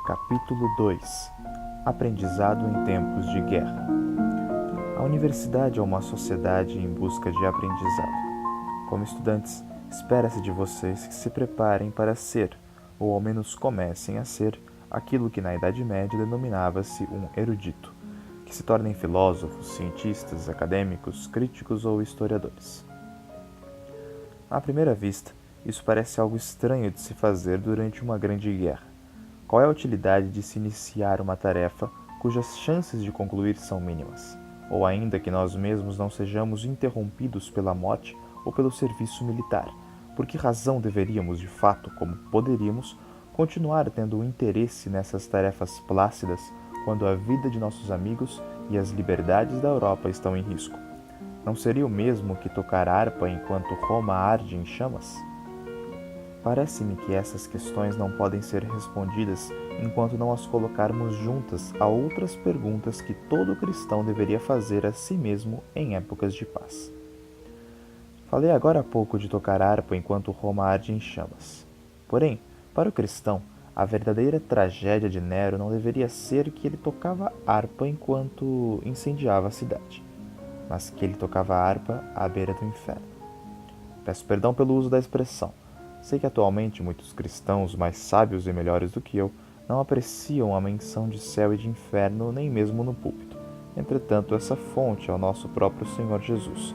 Capítulo 2 Aprendizado em tempos de guerra. A universidade é uma sociedade em busca de aprendizado. Como estudantes, espera-se de vocês que se preparem para ser, ou ao menos comecem a ser, aquilo que na Idade Média denominava-se um erudito, que se tornem filósofos, cientistas, acadêmicos, críticos ou historiadores. À primeira vista, isso parece algo estranho de se fazer durante uma grande guerra. Qual é a utilidade de se iniciar uma tarefa cujas chances de concluir são mínimas? Ou ainda que nós mesmos não sejamos interrompidos pela morte ou pelo serviço militar, por que razão deveríamos, de fato, como poderíamos, continuar tendo um interesse nessas tarefas plácidas quando a vida de nossos amigos e as liberdades da Europa estão em risco? Não seria o mesmo que tocar harpa enquanto Roma arde em chamas? Parece-me que essas questões não podem ser respondidas enquanto não as colocarmos juntas a outras perguntas que todo cristão deveria fazer a si mesmo em épocas de paz. Falei agora há pouco de tocar harpa enquanto Roma arde em chamas. Porém, para o cristão, a verdadeira tragédia de Nero não deveria ser que ele tocava harpa enquanto incendiava a cidade, mas que ele tocava harpa à beira do inferno. Peço perdão pelo uso da expressão. Sei que atualmente muitos cristãos mais sábios e melhores do que eu não apreciam a menção de céu e de inferno nem mesmo no púlpito. Entretanto, essa fonte é o nosso próprio Senhor Jesus.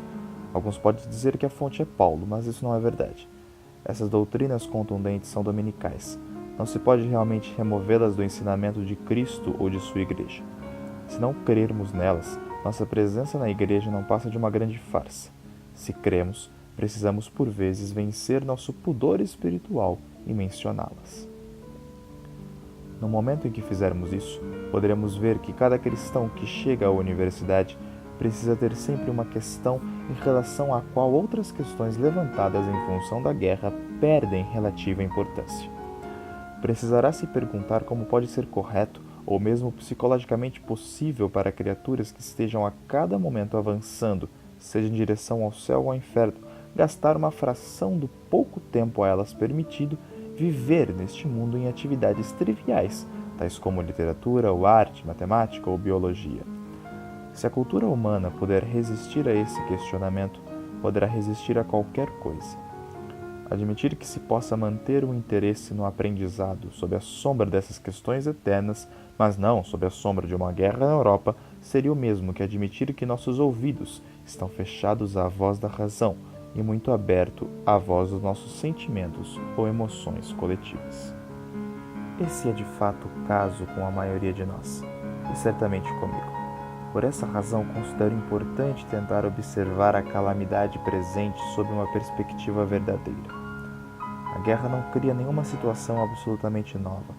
Alguns podem dizer que a fonte é Paulo, mas isso não é verdade. Essas doutrinas contundentes são dominicais. Não se pode realmente removê-las do ensinamento de Cristo ou de sua igreja. Se não crermos nelas, nossa presença na igreja não passa de uma grande farsa. Se cremos, precisamos por vezes vencer nosso pudor espiritual e mencioná-las. No momento em que fizermos isso, poderemos ver que cada cristão que chega à universidade precisa ter sempre uma questão em relação à qual outras questões levantadas em função da guerra perdem relativa importância. Precisará se perguntar como pode ser correto ou mesmo psicologicamente possível para criaturas que estejam a cada momento avançando, seja em direção ao céu ou ao inferno, gastar uma fração do pouco tempo a elas permitido viver neste mundo em atividades triviais, tais como literatura ou arte, matemática ou biologia. Se a cultura humana puder resistir a esse questionamento, poderá resistir a qualquer coisa. Admitir que se possa manter um interesse no aprendizado sob a sombra dessas questões eternas, mas não sob a sombra de uma guerra na Europa, seria o mesmo que admitir que nossos ouvidos estão fechados à voz da razão e muito aberto à voz dos nossos sentimentos ou emoções coletivas. Esse é de fato o caso com a maioria de nós, e certamente comigo. Por essa razão, considero importante tentar observar a calamidade presente sob uma perspectiva verdadeira. A guerra não cria nenhuma situação absolutamente nova.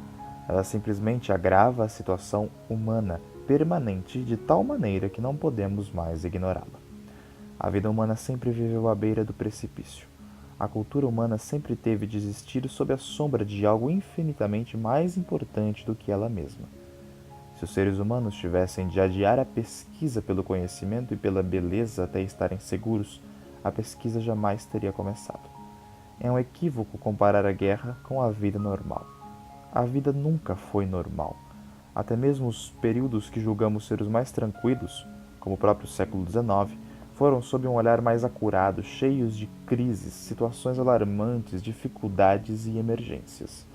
Ela simplesmente agrava a situação humana permanente de tal maneira que não podemos mais ignorá-la. A vida humana sempre viveu à beira do precipício. A cultura humana sempre teve de existir sob a sombra de algo infinitamente mais importante do que ela mesma. Se os seres humanos tivessem de adiar a pesquisa pelo conhecimento e pela beleza até estarem seguros, a pesquisa jamais teria começado. É um equívoco comparar a guerra com a vida normal. A vida nunca foi normal. Até mesmo os períodos que julgamos ser os mais tranquilos, como o próprio século XIX, foram sob um olhar mais acurado, cheios de crises, situações alarmantes, dificuldades e emergências.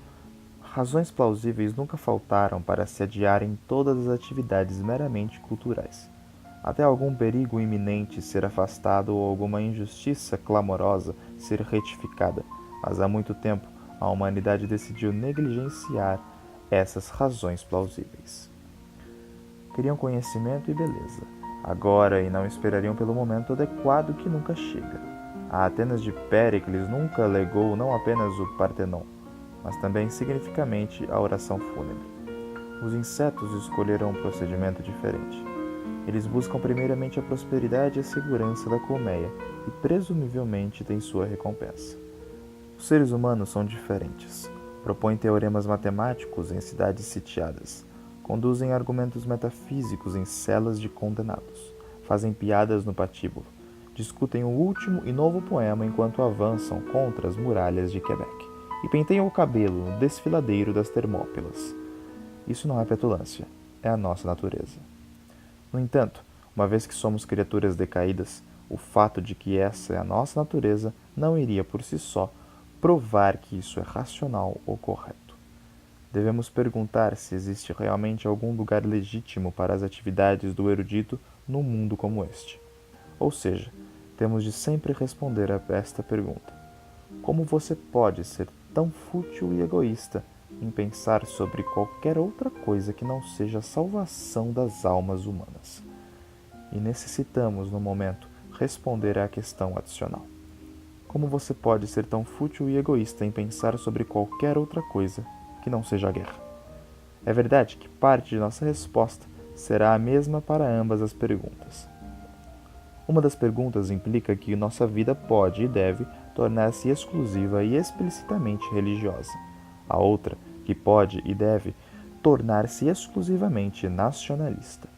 Razões plausíveis nunca faltaram para se adiarem todas as atividades meramente culturais. Até algum perigo iminente ser afastado ou alguma injustiça clamorosa ser retificada, mas há muito tempo a humanidade decidiu negligenciar essas razões plausíveis. Queriam conhecimento e beleza, agora e não esperariam pelo momento adequado que nunca chega. A Atenas de Péricles nunca legou não apenas o Partenon, mas também significativamente a oração fúnebre. Os insetos escolheram um procedimento diferente. Eles buscam primeiramente a prosperidade e a segurança da colmeia e presumivelmente têm sua recompensa. Os seres humanos são diferentes. Propõem teoremas matemáticos em cidades sitiadas. Conduzem argumentos metafísicos em celas de condenados. Fazem piadas no patíbulo. Discutem o último e novo poema enquanto avançam contra as muralhas de Quebec. E penteiam o cabelo no desfiladeiro das Termópilas. Isso não é petulância, é a nossa natureza. No entanto, uma vez que somos criaturas decaídas, o fato de que essa é a nossa natureza não iria por si só provar que isso é racional ou correto. Devemos perguntar se existe realmente algum lugar legítimo para as atividades do erudito num mundo como este. Ou seja, temos de sempre responder a esta pergunta: como você pode ser tão fútil e egoísta em pensar sobre qualquer outra coisa que não seja a salvação das almas humanas? E necessitamos, no momento, responder à questão adicional: como você pode ser tão fútil e egoísta em pensar sobre qualquer outra coisa que não seja a guerra? É verdade que parte de nossa resposta será a mesma para ambas as perguntas. Uma das perguntas implica que nossa vida pode e deve tornar-se exclusiva e explicitamente religiosa. A outra, que pode e deve tornar-se exclusivamente nacionalista.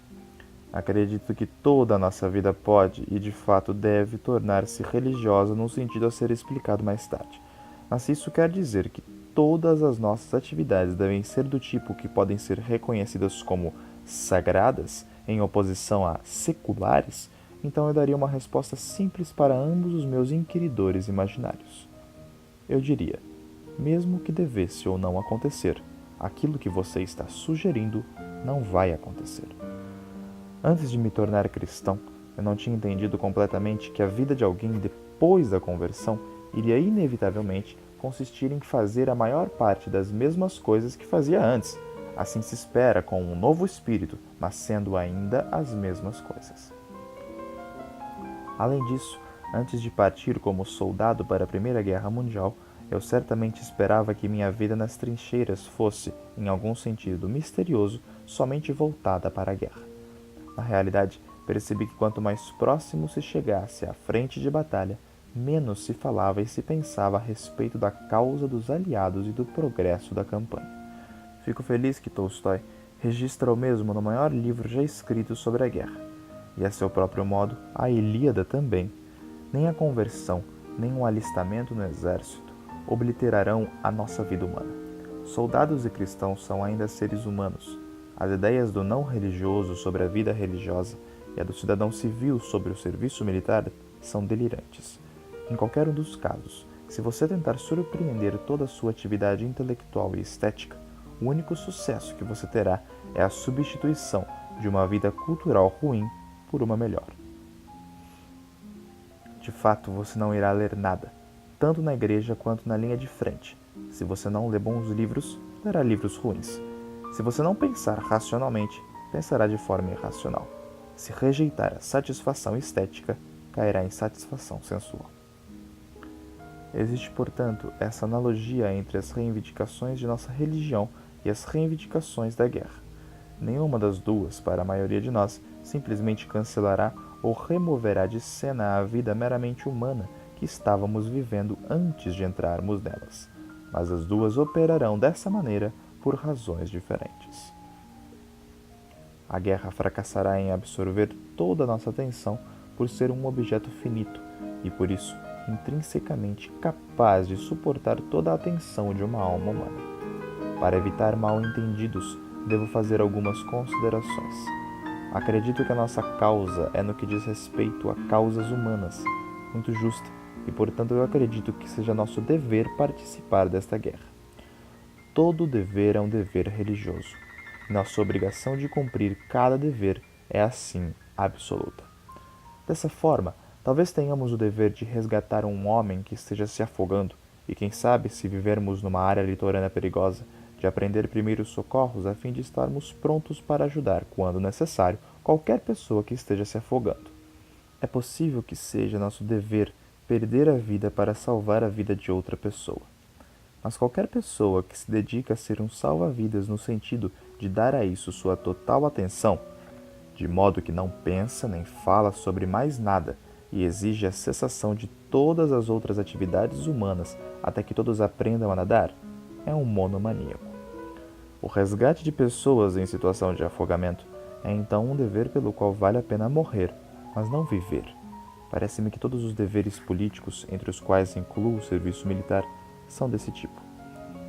Acredito que toda a nossa vida pode e de fato deve tornar-se religiosa num sentido a ser explicado mais tarde. Mas isso quer dizer que todas as nossas atividades devem ser do tipo que podem ser reconhecidas como sagradas, em oposição a seculares, então eu daria uma resposta simples para ambos os meus inquiridores imaginários. Eu diria: mesmo que devesse ou não acontecer, aquilo que você está sugerindo não vai acontecer. Antes de me tornar cristão, eu não tinha entendido completamente que a vida de alguém depois da conversão iria inevitavelmente consistir em fazer a maior parte das mesmas coisas que fazia antes. Assim se espera com um novo espírito, mas sendo ainda as mesmas coisas. Além disso, antes de partir como soldado para a Primeira Guerra Mundial, eu certamente esperava que minha vida nas trincheiras fosse, em algum sentido misterioso, somente voltada para a guerra. Na realidade, percebi que quanto mais próximo se chegasse à frente de batalha, menos se falava e se pensava a respeito da causa dos aliados e do progresso da campanha. Fico feliz que Tolstói registra o mesmo no maior livro já escrito sobre a guerra. E a seu próprio modo, a Ilíada também. Nem a conversão, nem um alistamento no exército obliterarão a nossa vida humana. Soldados e cristãos são ainda seres humanos. As ideias do não religioso sobre a vida religiosa e a do cidadão civil sobre o serviço militar são delirantes. Em qualquer um dos casos, se você tentar surpreender toda a sua atividade intelectual e estética, o único sucesso que você terá é a substituição de uma vida cultural ruim por uma melhor. De fato, você não irá ler nada, tanto na igreja quanto na linha de frente. Se você não lê bons livros, lerá livros ruins. Se você não pensar racionalmente, pensará de forma irracional. Se rejeitar a satisfação estética, cairá em satisfação sensual. Existe, portanto, essa analogia entre as reivindicações de nossa religião e as reivindicações da guerra. Nenhuma das duas, para a maioria de nós, simplesmente cancelará ou removerá de cena a vida meramente humana que estávamos vivendo antes de entrarmos nelas. Mas as duas operarão dessa maneira por razões diferentes. A guerra fracassará em absorver toda a nossa atenção por ser um objeto finito e, por isso, intrinsecamente capaz de suportar toda a atenção de uma alma humana. Para evitar mal-entendidos, devo fazer algumas considerações. Acredito que a nossa causa é no que diz respeito a causas humanas, muito justa, e portanto eu acredito que seja nosso dever participar desta guerra. Todo dever é um dever religioso. Nossa obrigação de cumprir cada dever é assim absoluta. Dessa forma, talvez tenhamos o dever de resgatar um homem que esteja se afogando e, quem sabe, se vivermos numa área litorânea perigosa, de aprender primeiros socorros a fim de estarmos prontos para ajudar, quando necessário, qualquer pessoa que esteja se afogando. É possível que seja nosso dever perder a vida para salvar a vida de outra pessoa. Mas qualquer pessoa que se dedica a ser um salva-vidas no sentido de dar a isso sua total atenção, de modo que não pensa nem fala sobre mais nada e exige a cessação de todas as outras atividades humanas até que todos aprendam a nadar, é um monomaníaco. O resgate de pessoas em situação de afogamento é então um dever pelo qual vale a pena morrer, mas não viver. Parece-me que todos os deveres políticos, entre os quais incluo o serviço militar, são desse tipo.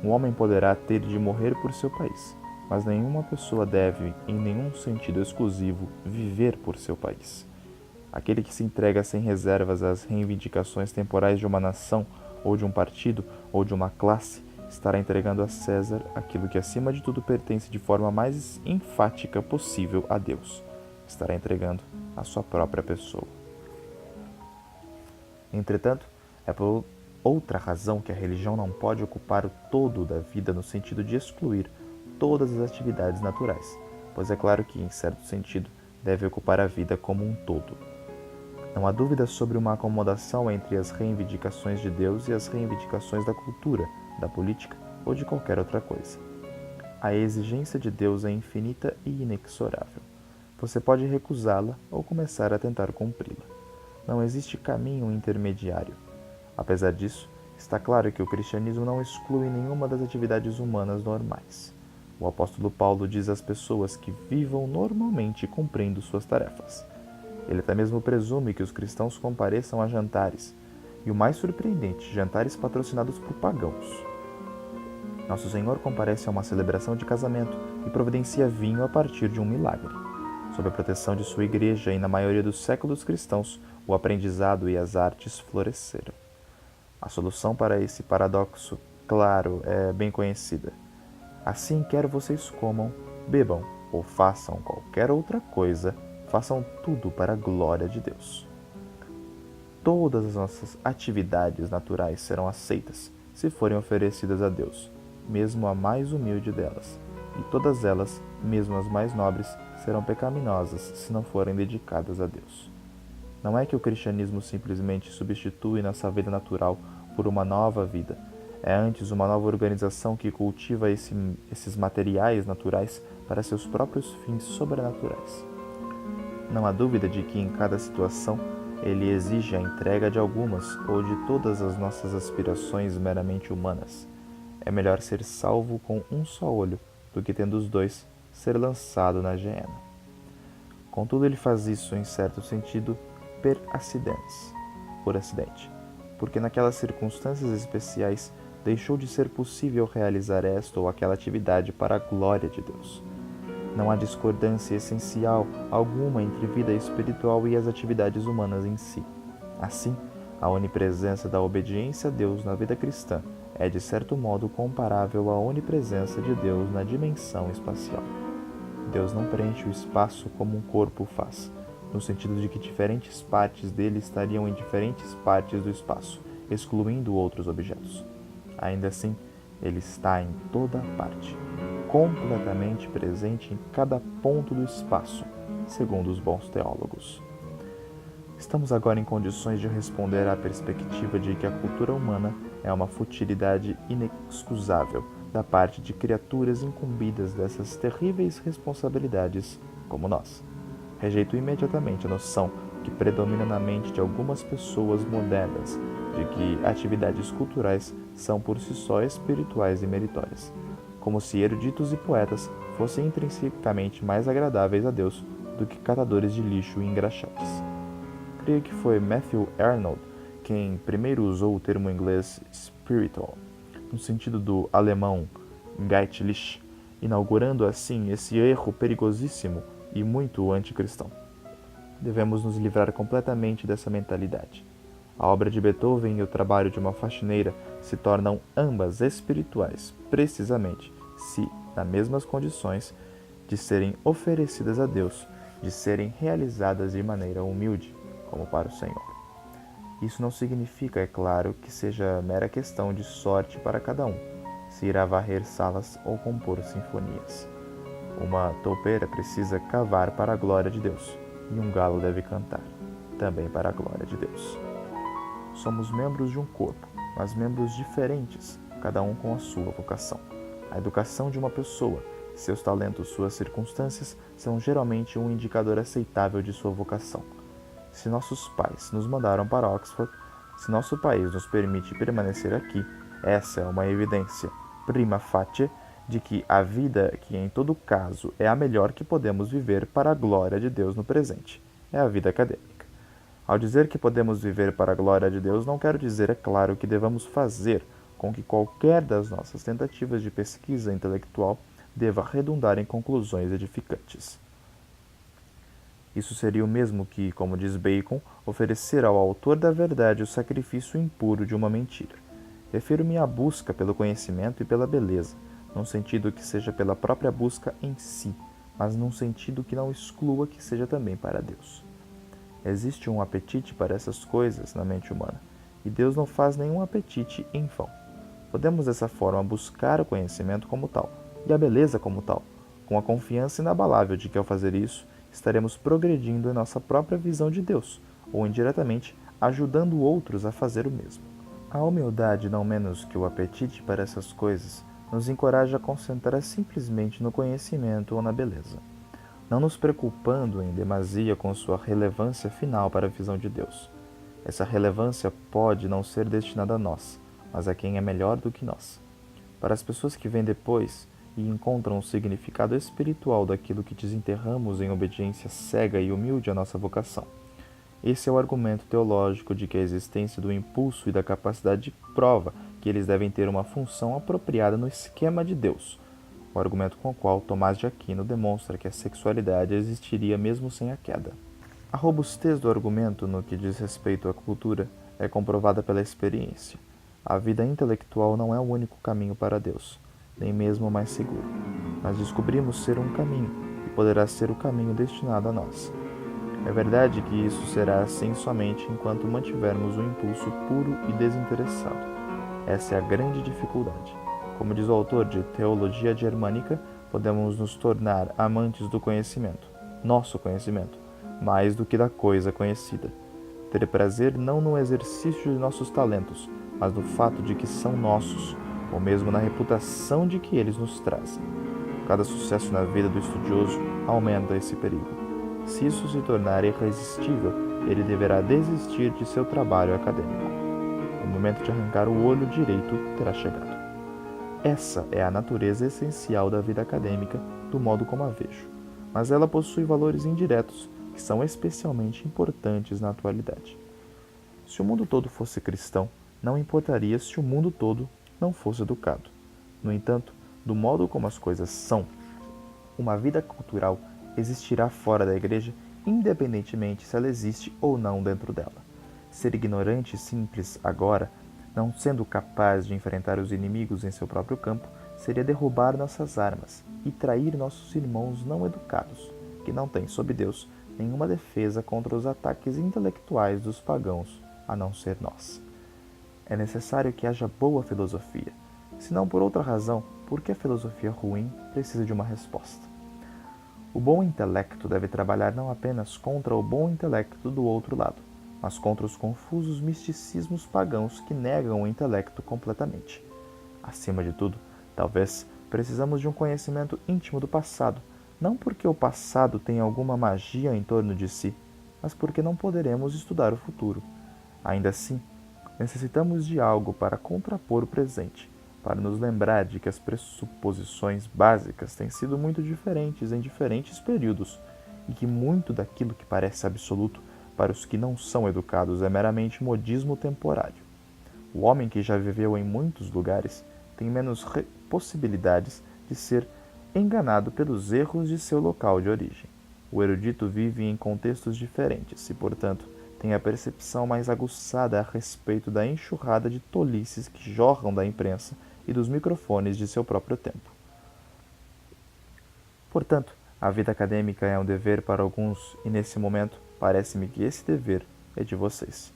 Um homem poderá ter de morrer por seu país, mas nenhuma pessoa deve, em nenhum sentido exclusivo, viver por seu país. Aquele que se entrega sem reservas às reivindicações temporais de uma nação, ou de um partido, ou de uma classe, estará entregando a César aquilo que acima de tudo pertence de forma mais enfática possível a Deus. Estará entregando a sua própria pessoa. Entretanto, é por outra razão que a religião não pode ocupar o todo da vida no sentido de excluir todas as atividades naturais, pois é claro que, em certo sentido, deve ocupar a vida como um todo. Não há dúvida sobre uma acomodação entre as reivindicações de Deus e as reivindicações da cultura, da política ou de qualquer outra coisa. A exigência de Deus é infinita e inexorável. Você pode recusá-la ou começar a tentar cumpri-la. Não existe caminho intermediário. Apesar disso, está claro que o cristianismo não exclui nenhuma das atividades humanas normais. O apóstolo Paulo diz às pessoas que vivam normalmente cumprindo suas tarefas. Ele até mesmo presume que os cristãos compareçam a jantares, e o mais surpreendente, jantares patrocinados por pagãos. Nosso Senhor comparece a uma celebração de casamento e providencia vinho a partir de um milagre. Sob a proteção de sua igreja e na maioria dos séculos cristãos, o aprendizado e as artes floresceram. A solução para esse paradoxo, claro, é bem conhecida. Assim, quer vocês comam, bebam ou façam qualquer outra coisa, façam tudo para a glória de Deus. Todas as nossas atividades naturais serão aceitas se forem oferecidas a Deus, mesmo a mais humilde delas, e todas elas, mesmo as mais nobres, serão pecaminosas se não forem dedicadas a Deus. Não é que o cristianismo simplesmente substitui nossa vida natural por uma nova vida. É antes uma nova organização que cultiva esses materiais naturais para seus próprios fins sobrenaturais. Não há dúvida de que em cada situação ele exige a entrega de algumas ou de todas as nossas aspirações meramente humanas. É melhor ser salvo com um só olho do que, tendo os dois, ser lançado na geena. Contudo, ele faz isso, em certo sentido, por acidente, porque naquelas circunstâncias especiais deixou de ser possível realizar esta ou aquela atividade para a glória de Deus. Não há discordância essencial alguma entre vida espiritual e as atividades humanas em si. Assim, a onipresença da obediência a Deus na vida cristã é, de certo modo, comparável à onipresença de Deus na dimensão espacial. Deus não preenche o espaço como um corpo faz, no sentido de que diferentes partes dele estariam em diferentes partes do espaço, excluindo outros objetos. Ainda assim, ele está em toda parte, completamente presente em cada ponto do espaço, segundo os bons teólogos. Estamos agora em condições de responder à perspectiva de que a cultura humana é uma futilidade inexcusável da parte de criaturas incumbidas dessas terríveis responsabilidades como nós. Rejeito imediatamente a noção que predomina na mente de algumas pessoas modernas de que atividades culturais são por si só espirituais e meritórias, como se eruditos e poetas fossem intrinsecamente mais agradáveis a Deus do que catadores de lixo e engraxates. Creio que foi Matthew Arnold quem primeiro usou o termo inglês spiritual, no sentido do alemão geistlich, inaugurando assim esse erro perigosíssimo e muito anticristão. Devemos nos livrar completamente dessa mentalidade. A obra de Beethoven e o trabalho de uma faxineira se tornam ambas espirituais, precisamente se nas mesmas condições de serem oferecidas a Deus, de serem realizadas de maneira humilde, como para o Senhor. Isso não significa, é claro, que seja mera questão de sorte para cada um, se irá varrer salas ou compor sinfonias. Uma toupeira precisa cavar para a glória de Deus, e um galo deve cantar, também para a glória de Deus. Somos membros de um corpo, mas membros diferentes, cada um com a sua vocação. A educação de uma pessoa, seus talentos, suas circunstâncias, são geralmente um indicador aceitável de sua vocação. Se nossos pais nos mandaram para Oxford, se nosso país nos permite permanecer aqui, essa é uma evidência prima facie de que a vida, que em todo caso é a melhor que podemos viver para a glória de Deus no presente, é a vida acadêmica. Ao dizer que podemos viver para a glória de Deus, não quero dizer, é claro, que devamos fazer com que qualquer das nossas tentativas de pesquisa intelectual deva redundar em conclusões edificantes. Isso seria o mesmo que, como diz Bacon, oferecer ao autor da verdade o sacrifício impuro de uma mentira. Refiro-me à busca pelo conhecimento e pela beleza, num sentido que seja pela própria busca em si, mas num sentido que não exclua que seja também para Deus. Existe um apetite para essas coisas na mente humana, e Deus não faz nenhum apetite em vão. Podemos dessa forma buscar o conhecimento como tal, e a beleza como tal, com a confiança inabalável de que ao fazer isso, estaremos progredindo em nossa própria visão de Deus, ou indiretamente ajudando outros a fazer o mesmo. A humildade, não menos que o apetite para essas coisas, nos encoraja a concentrar simplesmente no conhecimento ou na beleza, não nos preocupando em demasia com sua relevância final para a visão de Deus. Essa relevância pode não ser destinada a nós, mas a quem é melhor do que nós. Para as pessoas que vêm depois e encontram o significado espiritual daquilo que desenterramos em obediência cega e humilde à nossa vocação. Esse é o argumento teológico de que a existência do impulso e da capacidade prova que eles devem ter uma função apropriada no esquema de Deus, o argumento com o qual Tomás de Aquino demonstra que a sexualidade existiria mesmo sem a queda. A robustez do argumento no que diz respeito à cultura é comprovada pela experiência. A vida intelectual não é o único caminho para Deus, nem mesmo o mais seguro. Mas descobrimos ser um caminho, e poderá ser o caminho destinado a nós. É verdade que isso será assim somente enquanto mantivermos o impulso puro e desinteressado. Essa é a grande dificuldade. Como diz o autor de Teologia Germânica, podemos nos tornar amantes do conhecimento, nosso conhecimento, mais do que da coisa conhecida. Ter prazer não no exercício de nossos talentos, mas no fato de que são nossos, ou mesmo na reputação de que eles nos trazem. Cada sucesso na vida do estudioso aumenta esse perigo. Se isso se tornar irresistível, ele deverá desistir de seu trabalho acadêmico. O momento de arrancar o olho direito terá chegado. Essa é a natureza essencial da vida acadêmica, do modo como a vejo, mas ela possui valores indiretos que são especialmente importantes na atualidade. Se o mundo todo fosse cristão, não importaria se o mundo todo não fosse educado. No entanto, do modo como as coisas são, uma vida cultural existirá fora da igreja, independentemente se ela existe ou não dentro dela. Ser ignorante e simples agora, não sendo capaz de enfrentar os inimigos em seu próprio campo, seria derrubar nossas armas e trair nossos irmãos não educados, que não têm, sob Deus, nenhuma defesa contra os ataques intelectuais dos pagãos, a não ser nós. É necessário que haja boa filosofia, se não por outra razão, porque a filosofia ruim precisa de uma resposta. O bom intelecto deve trabalhar não apenas contra o bom intelecto do outro lado, mas contra os confusos misticismos pagãos que negam o intelecto completamente. Acima de tudo, talvez precisamos de um conhecimento íntimo do passado, não porque o passado tem alguma magia em torno de si, mas porque não poderemos estudar o futuro. Ainda assim, necessitamos de algo para contrapor o presente, para nos lembrar de que as pressuposições básicas têm sido muito diferentes em diferentes períodos e que muito daquilo que parece absoluto para os que não são educados é meramente modismo temporário. O homem que já viveu em muitos lugares tem menos possibilidades de ser enganado pelos erros de seu local de origem. O erudito vive em contextos diferentes e, portanto, tem a percepção mais aguçada a respeito da enxurrada de tolices que jorram da imprensa e dos microfones de seu próprio tempo. Portanto, a vida acadêmica é um dever para alguns e, nesse momento, parece-me que esse dever é de vocês.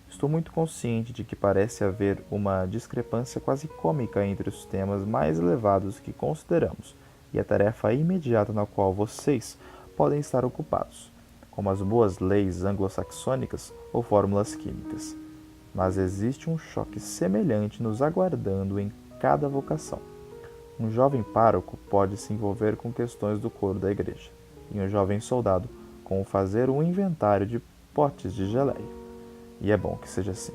Estou muito consciente de que parece haver uma discrepância quase cômica entre os temas mais elevados que consideramos e a tarefa imediata na qual vocês podem estar ocupados, como as boas leis anglo-saxônicas ou fórmulas químicas. Mas existe um choque semelhante nos aguardando em cada vocação. Um jovem pároco pode se envolver com questões do coro da igreja, e um jovem soldado com fazer um inventário de potes de geleia. E é bom que seja assim.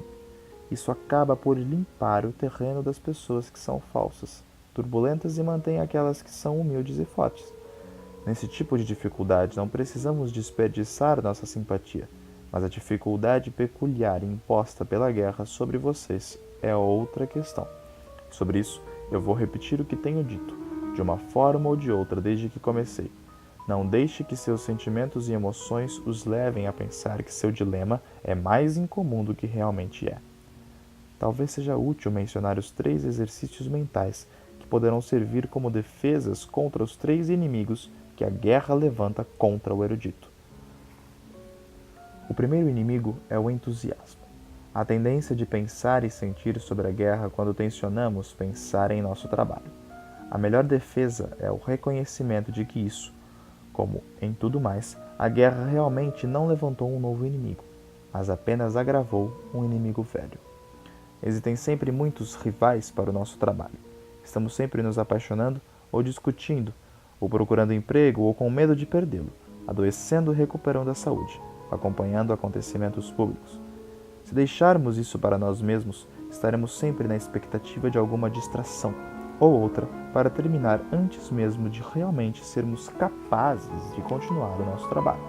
Isso acaba por limpar o terreno das pessoas que são falsas, turbulentas e mantém aquelas que são humildes e fortes. Nesse tipo de dificuldade não precisamos desperdiçar nossa simpatia, mas a dificuldade peculiar imposta pela guerra sobre vocês é outra questão. Sobre isso, eu vou repetir o que tenho dito. de uma forma ou de outra desde que comecei. Não deixe que seus sentimentos e emoções os levem a pensar que seu dilema é mais incomum do que realmente é. Talvez seja útil mencionar os 3 exercícios mentais que poderão servir como defesas contra os 3 inimigos que a guerra levanta contra o erudito. O primeiro inimigo é o entusiasmo, a tendência de pensar e sentir sobre a guerra quando tensionamos pensar em nosso trabalho. A melhor defesa é o reconhecimento de que isso, como em tudo mais, a guerra realmente não levantou um novo inimigo, mas apenas agravou um inimigo velho. Existem sempre muitos rivais para o nosso trabalho. Estamos sempre nos apaixonando ou discutindo, ou procurando emprego ou com medo de perdê-lo, adoecendo e recuperando a saúde, acompanhando acontecimentos públicos. Se deixarmos isso para nós mesmos, estaremos sempre na expectativa de alguma distração ou outra para terminar antes mesmo de realmente sermos capazes de continuar o nosso trabalho.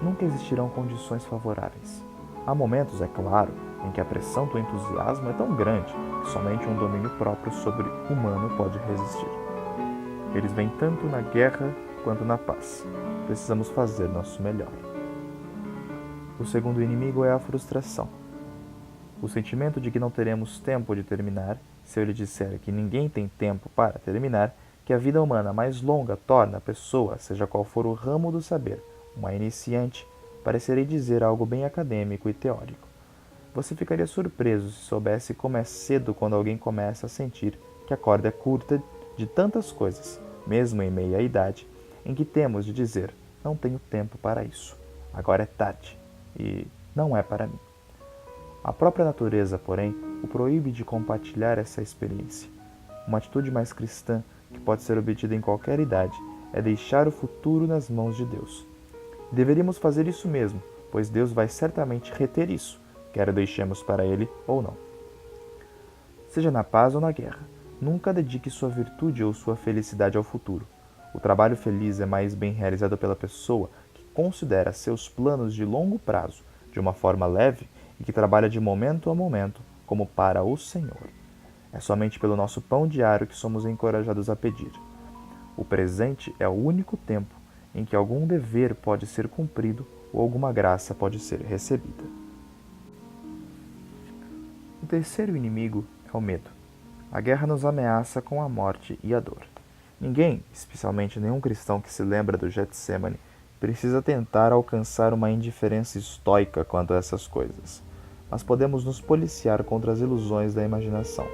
Nunca existirão condições favoráveis. Há momentos, é claro, em que a pressão do entusiasmo é tão grande que somente um domínio próprio sobre o humano pode resistir. Eles vêm tanto na guerra quanto na paz. Precisamos fazer nosso melhor. O segundo inimigo é a frustração. O sentimento de que não teremos tempo de terminar, se eu lhe disser que ninguém tem tempo para terminar, que a vida humana mais longa torna a pessoa, seja qual for o ramo do saber, uma iniciante, parecerei dizer algo bem acadêmico e teórico. Você ficaria surpreso se soubesse como é cedo quando alguém começa a sentir que a corda é curta de tantas coisas, mesmo em meia idade, em que temos de dizer, não tenho tempo para isso, agora é tarde, e não é para mim. A própria natureza, porém, o proíbe de compartilhar essa experiência. Uma atitude mais cristã, que pode ser obtida em qualquer idade, é deixar o futuro nas mãos de Deus. Deveríamos fazer isso mesmo, pois Deus vai certamente reter isso, quer o deixemos para Ele ou não. Seja na paz ou na guerra, nunca dedique sua virtude ou sua felicidade ao futuro. O trabalho feliz é mais bem realizado pela pessoa que considera seus planos de longo prazo de uma forma leve e que trabalha de momento a momento como para o Senhor. É somente pelo nosso pão diário que somos encorajados a pedir. O presente é o único tempo em que algum dever pode ser cumprido ou alguma graça pode ser recebida. O terceiro inimigo é o medo. A guerra nos ameaça com a morte e a dor. Ninguém, especialmente nenhum cristão que se lembra do Getsemane, precisa tentar alcançar uma indiferença estoica quanto a essas coisas. Mas podemos nos policiar contra as ilusões da imaginação.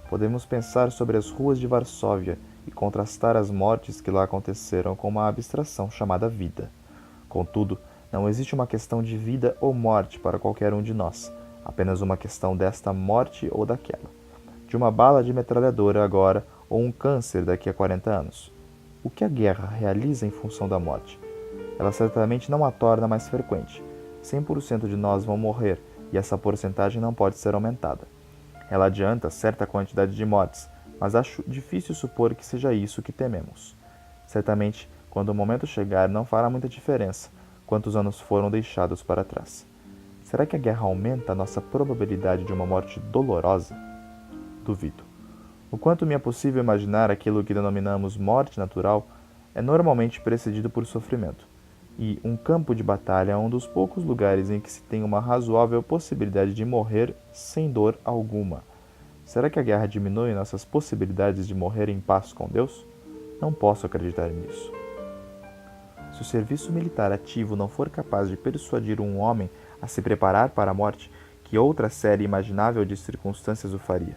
Podemos pensar sobre as ruas de Varsóvia e contrastar as mortes que lá aconteceram com uma abstração chamada vida. Contudo, não existe uma questão de vida ou morte para qualquer um de nós, apenas uma questão desta morte ou daquela. De uma bala de metralhadora agora ou um câncer daqui a 40 anos. O que a guerra realiza em função da morte? Ela certamente não a torna mais frequente. 100% de nós vão morrer e essa porcentagem não pode ser aumentada. Ela adianta certa quantidade de mortes, mas acho difícil supor que seja isso que tememos. Certamente, quando o momento chegar, não fará muita diferença quantos anos foram deixados para trás. Será que a guerra aumenta a nossa probabilidade de uma morte dolorosa? Duvido. O quanto me é possível imaginar aquilo que denominamos morte natural é normalmente precedido por sofrimento. E um campo de batalha é um dos poucos lugares em que se tem uma razoável possibilidade de morrer sem dor alguma. Será que a guerra diminui nossas possibilidades de morrer em paz com Deus? Não posso acreditar nisso. Se o serviço militar ativo não for capaz de persuadir um homem a se preparar para a morte, que outra série imaginável de circunstâncias o faria?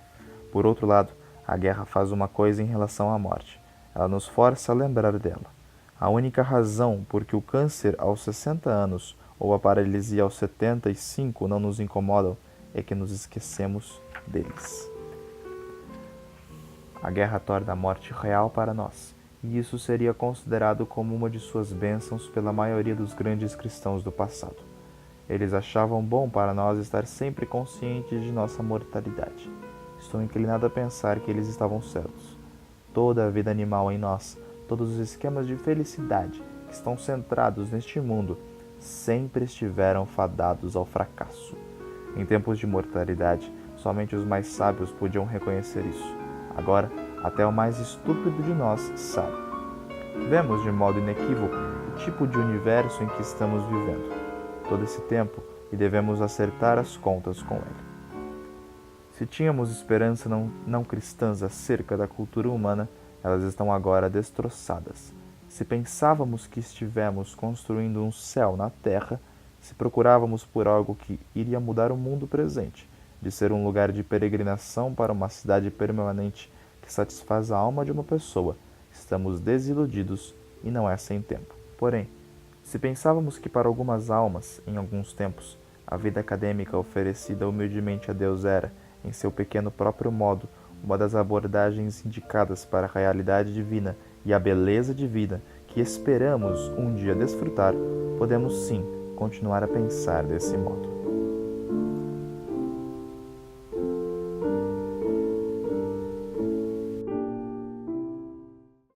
Por outro lado, a guerra faz uma coisa em relação à morte. Ela nos força a lembrar dela. A única razão por que o câncer aos 60 anos ou a paralisia aos 75 não nos incomodam é que nos esquecemos deles. A guerra torna a morte real para nós, e isso seria considerado como uma de suas bênçãos pela maioria dos grandes cristãos do passado. Eles achavam bom para nós estar sempre conscientes de nossa mortalidade. Estou inclinado a pensar que eles estavam certos. Toda a vida animal em nós, todos os esquemas de felicidade que estão centrados neste mundo, sempre estiveram fadados ao fracasso. Em tempos de mortalidade, somente os mais sábios podiam reconhecer isso. Agora, Até o mais estúpido de nós sabe. Vemos de modo inequívoco o tipo de universo em que estamos vivendo todo esse tempo e devemos acertar as contas com ele. Se tínhamos esperança não cristãs acerca da cultura humana, elas estão agora destroçadas. Se pensávamos que estivemos construindo um céu na terra, se procurávamos por algo que iria mudar o mundo presente, de ser um lugar de peregrinação para uma cidade permanente que satisfaz a alma de uma pessoa, estamos desiludidos e não é sem tempo. Porém, se pensávamos que para algumas almas, em alguns tempos, a vida acadêmica oferecida humildemente a Deus era, em seu pequeno próprio modo, uma das abordagens indicadas para a realidade divina e a beleza divina que esperamos um dia desfrutar, podemos sim continuar a pensar desse modo.